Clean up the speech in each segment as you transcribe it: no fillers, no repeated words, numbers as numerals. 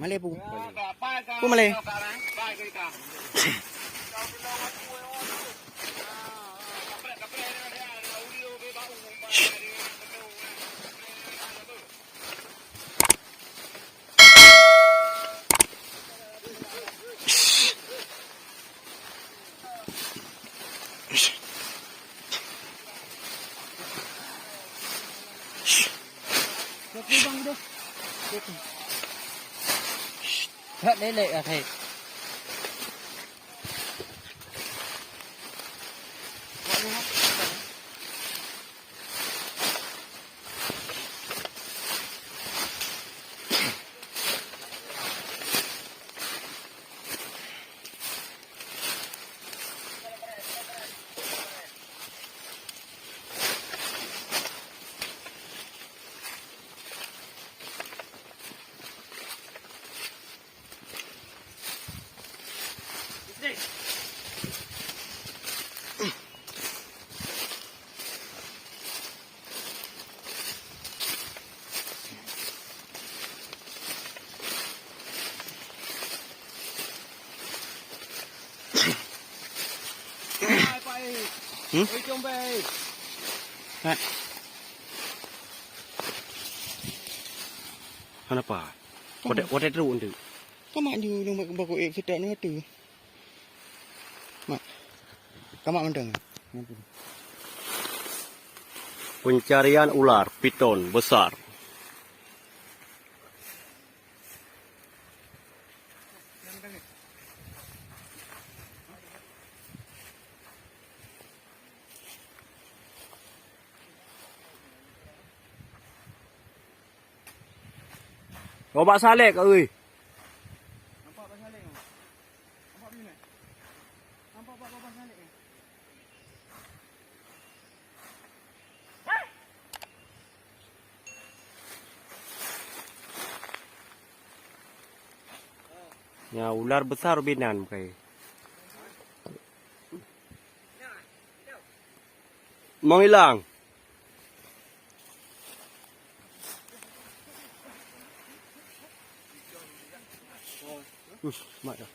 Malay pu. Pu malay. Lấy lệ à thầy. Ôi chồng về. Kenapa? Wadah teruk tu. Kamak dia nak bawa kita ni tu. Mak. Kamak mendeng. Pencarian ular piton besar. Obat salek ơi. Nampak apa salek tu? Nampak bila? Nampak apa salek ni? Ya, ular besar binan kai. Menghilang. Mak dah.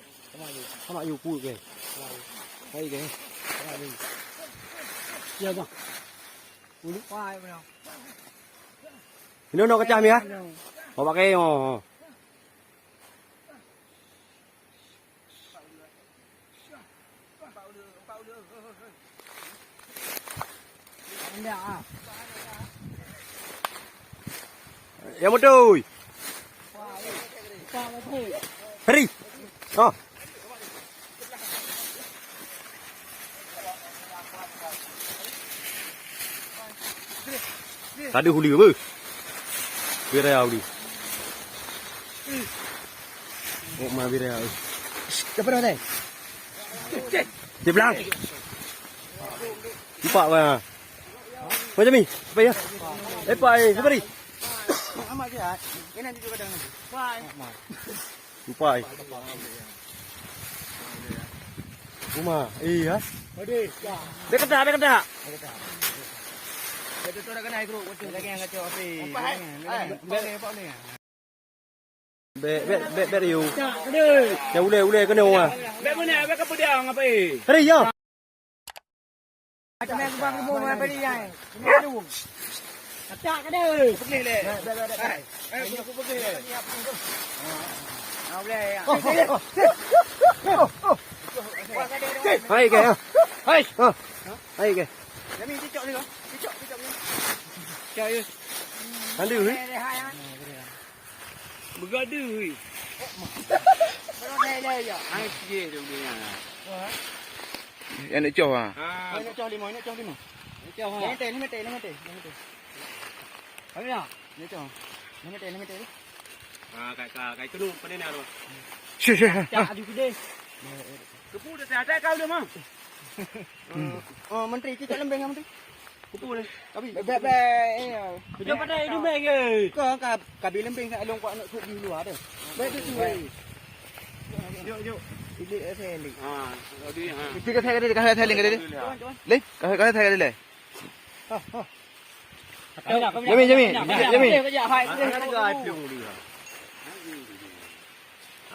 Kamak you pul ke? Hai ke? Ya bang. Ulu pai bang. Ini nak kacah mi ah? Mau pakai oh. Anda ah. Ya betul. Pak betul. Heri. Oh. Tadi huli ke? Biraya huli. Oh, mana biraya? Dapat dah dah. Di belakang. Nampak bah. Macam ni. Apa ya? Pai, seberi. Amat sihat. Ini nanti juga kadang nanti. Pai. Pai. Rumah. Iya. Ode. Dekat dah. Betul tu dah kena air keruk. Betul lagi yang kacau api. Apa ni? Bet you. Tak ada. Ya ule kena ah. Bet mana? Bet ke pedang apa eh? Heri ya. Macam mana bang rumah apa ni yang? Ini aduh. Tak ada. Pergi le. Aku pergi le. Boleh. Hai ke? Hai. Hai ke? Kami cicok ni kau. Cicok ni. Cak you. Nanti ni. Bergada oi. Kalau saya dah ya. Ai je tu dia. Yang nak coh ah. Nak coh lima. Nak coh. Lima teh. Apa ya? Nak coh. Lima teh. Kai tu pada ni arwah. Cak ada gede. Kepu dah ada kau dah mah. Oh, menteri cicak lembeng ah menteri. Kepu dah. Tapi Dia pada hidup ke? kau kabil lembeng kat along kau nak kut di luar dah. Baik tu. Yuk. Ini saya ni. Dia Tiga saya ada kahwin saya lagi. Le, kahwin saya ada le. Jami.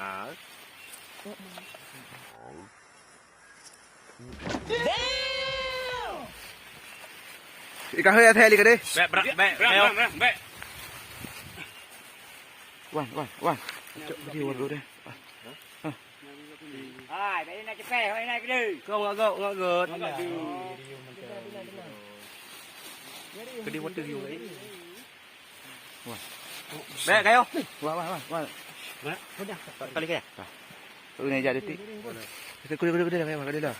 Ah. Ikan hơi the đi cái đi. Bek. Wan. Đi vào đây. Hai, đây này cepet, hai này cái đi. Kau ngak ged. Gede water you ni. Bek kayo. Wan. Kali kaya. Ini jadi ti. Gede lah kayo, gede lah.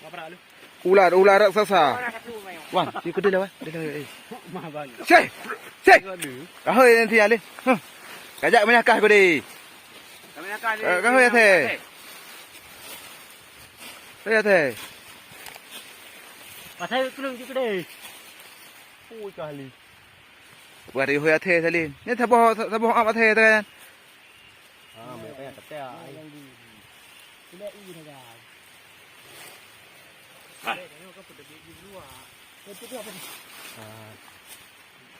Apa dah lu? Ular raksasa. Wan, di gede lah, gede lah. Mah banyak. Cek. Hơi thì lên. Cái dạy mới là cài của đi. Cái hơi thế. Hơi thế. Mà thấy cái lưng cái đi. Ui kali. Buat di hơi thế lên. Ini thabo apa thế thôi. Ah, mereka yang kata. Tidak ini dah.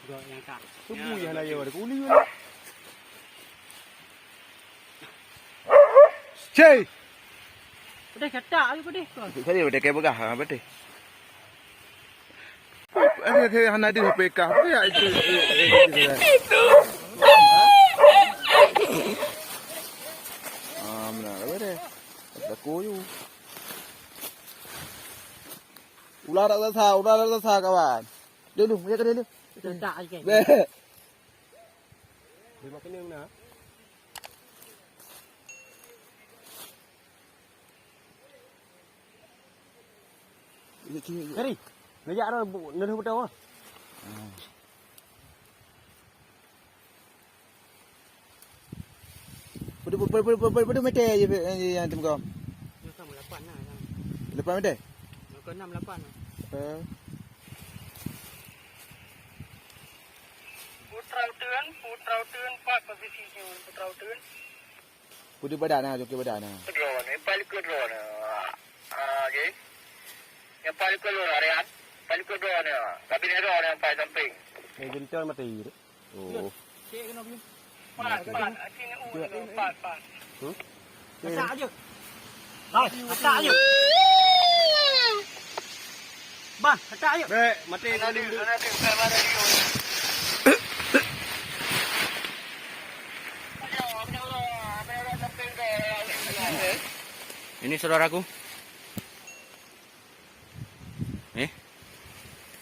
Rồi yang tak. Tu bui yang lain ada kuli. Cek. Udah cetak aja deh. Cái gì để cái bữa gà bắt đi. Anh thế hắn này đi học PK. Cái gì? Benar, apa deh? Ada koyo. Ular raksasa kawan. Dia lu, ya ke dia lu. Cetak aja. Be. Dia makan yang mana? Kari. Ngajak dah nak betul ah. Pada meter je yang tu kau. Sama 8 lah. Lepas meter? Ke 6 8 lah. Putrau turun 4 posisi putrau turun. Putih badan nah, joki badan nah. Drone, paling ke drone. Okay. Yang paling ke drone, paling ke drone. Tapi ni drone yang paling samping. Gencar mati. Oh. Cek kena belum? Pat. Sini pat. Cetak aja. Hai, cetak aja. Bang, cetak aja. Bek, mati kali Nanti, dulu. mana dia? Ini saudaraku.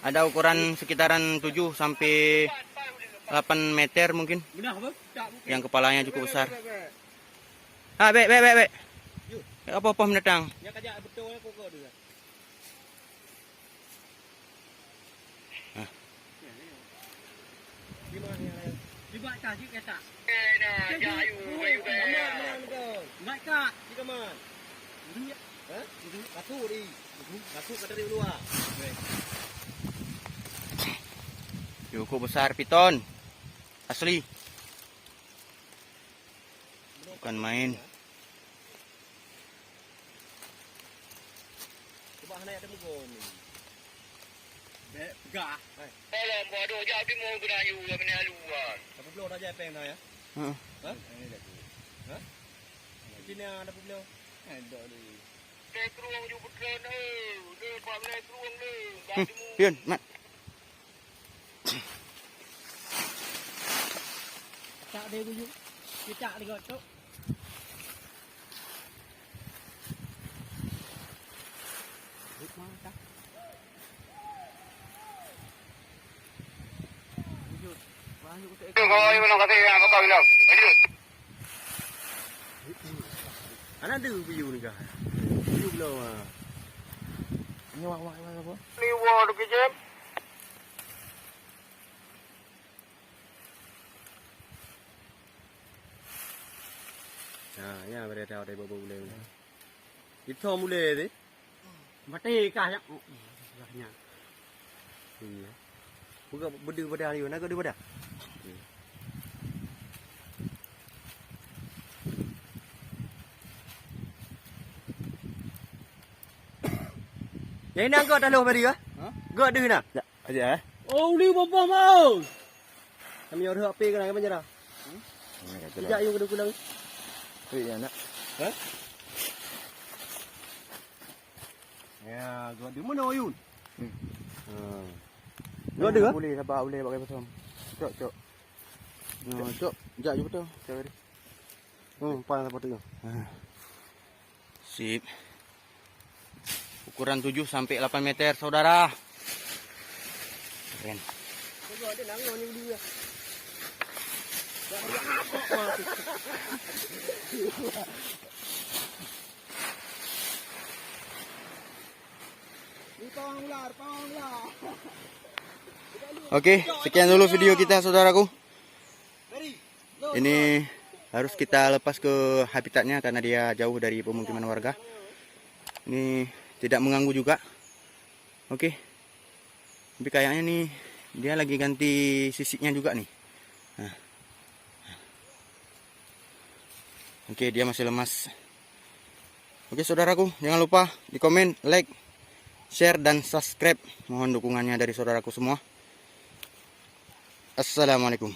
Ada ukuran sekitaran 7 sampai 8 meter mungkin. Benar apa? Tak. Yang kepalanya cukup besar. Ah, bek. Apa-apa mendatang. Yang kajak betul pokok dia. Dibuat kasih kata. Baik kak. Kita man. Hah? Batu di. Batu kata dia luar. Cukup besar piton. Asli. Bukan main. Coba naik ada mugon ni. Bek gah. Kalau bodoh jadi mau guna you punya luar. Apa belum dah jadi peng dah ya? Heeh. Hah? Hah? Sini ada belum? Ada ni. Keruang you betul ni. Ni pak ni keruang ni. Pion, mat. Tak dia bujuk. Cetak dia tu. Kau yang nak kata apa kau bilang? Anak ada view ni kah? View belum ah. Ini wak apa? Ni war tu kejap. Ha, ya berada tahu dari bau mulai. Itu mulai deh. Mati kah ya. Bahnya. Iya. Buka benda pada hari nak ada pada. Yang ini angkat dah lu beri ke? Ha? Gak ada nak? Ya, aja Oh, ni bapa mau. Kami orang api kan kami jara. Sejak yang kedua kulang. Iya nak. Ya, gua di mana Oyun? Dua ada ke? Boleh sabar, boleh pakai betul. Cok, cok. Cok, jak je betul. Cok tadi. Panas apa tu? Sip. Ukuran 7 sampai 8 meter, saudara. Keren. Oke, sekian dulu video kita, saudaraku. Ini harus kita lepas ke habitatnya karena dia jauh dari pemukiman warga. Ini tidak mengganggu juga. Oke. Tapi kayaknya nih dia lagi ganti sisiknya juga nih. Nah. Oke, dia masih lemas. Oke, saudaraku, jangan lupa di komen, like, share, dan subscribe. Mohon dukungannya dari saudaraku semua. Assalamualaikum.